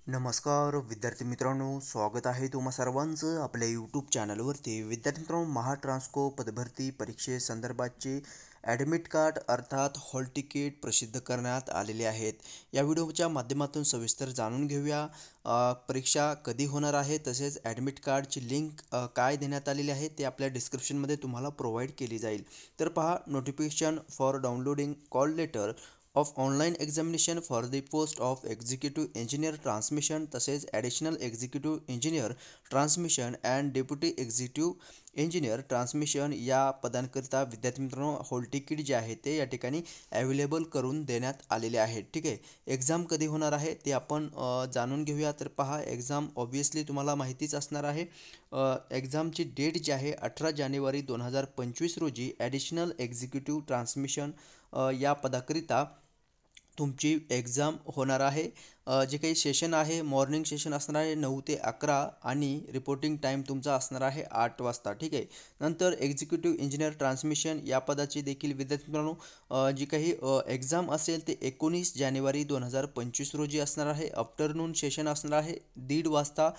नमस्कार विद्यार्थी मित्रांनो, स्वागत आहे तुम्हा सर्वांचं आपल्या यूट्यूब चॅनलवरती. विद्यार्थी मित्रांनो, महाट्रान्सको पदभरती परीक्षेसंदर्भातचे ॲडमिट कार्ड अर्थात हॉल तिकीट प्रसिद्ध करण्यात आलेले आहेत. या व्हिडिओच्या माध्यमातून सविस्तर जाणून घेऊया परीक्षा कधी होणार आहे, तसेच ॲडमिट कार्डची लिंक काय देण्यात आलेली आहे ते आपल्या डिस्क्रिप्शनमध्ये तुम्हाला प्रोव्हाइड केली जाईल. तर पहा, notification for downloading call letter of online examination for the post of executive engineer transmission, तसेच additional executive engineer transmission and deputy executive engineer transmission या पदांकरिता विद्यार्थी मित्रांनो हॉल तिकीट जे आहे ते या ठिकाणी अवेलेबल करून देण्यात आलेले आहेत. ठीक आहे, एक्झाम कधी होणार आहे ते आपण जाणून घेऊया. तर पहा, एक्झाम ऑब्वियसली तुम्हाला माहितीच असणार आहे. एक्झामची डेट जी आहे 18 जानेवारी 2025 रोजी ॲडिशनल एक्झिक्युटिव्ह ट्रान्समिशन या पदाकरिता तुमची एक्झाम होणार आहे. जे काही सेशन आहे, मॉर्निंग सेशन असणार आहे 9 ते 11 आणि रिपोर्टिंग टाईम तुमचा असणार आहे 8 वाजता. ठीक आहे, नंतर एक्झिक्युटिव्ह इंजिनियर ट्रान्समिशन या पदाची देखील विद्यार्थी मित्रांनो जी काही एक्झाम असेल ते 19 जानेवारी 2025 रोजी असणार आहे. आफ्टरनून सेशन असणार आहे 1:30 वाजता.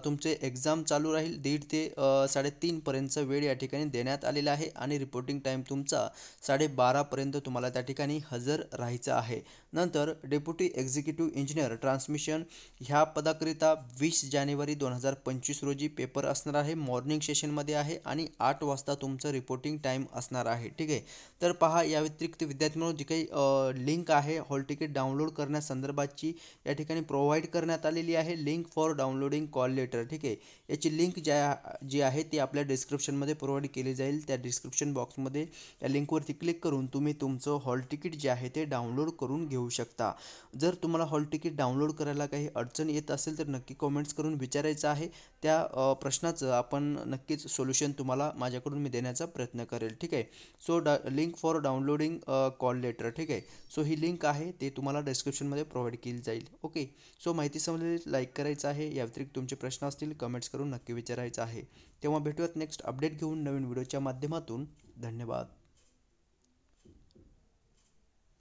तुमचे एक्झाम चालू राहील 1:30 ते 3:30 पर्यंतचा वेळ या ठिकाणी देण्यात आलेला आहे आणि रिपोर्टिंग टाईम तुमचा 12:30 पर्यंत तुम्हाला त्या ठिकाणी हजर राहायचं आहे. नंतर डेप्युटी एक्झिक्युटिव्ह इंजिनियर ट्रान्समिशन ह्या पदाकरिता 20 जानेवारी 2025 रोजी पेपर असणार आहे. मॉर्निंग सेशनमध्ये आहे आणि 8 वाजता तुमचं रिपोर्टिंग टाईम असणार आहे. ठीक आहे, तर पहा, या व्यतिरिक्त विद्यार्थ्यांनो जी काही लिंक आहे हॉल तिकीट डाउनलोड करण्यासंदर्भातची या ठिकाणी प्रोव्हाइड करण्यात आलेली आहे. Link for downloading call letter. ठीक आहे, याची लिंक जी आहे ती आपल्या डिस्क्रिप्शनमध्ये प्रोव्हाइड केली जाईल. त्या डिस्क्रिप्शन बॉक्समध्ये या लिंकवरती क्लिक करून तुम्ही तुमचं हॉल तिकीट जे आहे ते डाउनलोड करून घेऊ शकता. जर तुम्हाला हॉल तिकीट डाउनलोड करायला काही अडचण येत असेल तर नक्की कमेंट्स करून विचारायचं आहे. त्या प्रश्नाचं आपण नक्कीच सोल्युशन तुम्हाला माझ्याकडून मी देण्याचा प्रयत्न करेल. ठीक आहे, so link for downloading call letter. ठीक आहे, सो ही लिंक आहे ते तुम्हाला डिस्क्रिप्शनमध्ये प्रोव्हाइड केली जाईल. ओके, सो माहिती समजली लाईक करायचं आहे. या व्यतिरिक्त तुमचे प्रश्न असतील कमेंट्स करून नक्की विचारायचं आहे. तेव्हा भेटूयात नेक्स्ट अपडेट घेऊन नवीन व्हिडिओच्या माध्यमातून. धन्यवाद.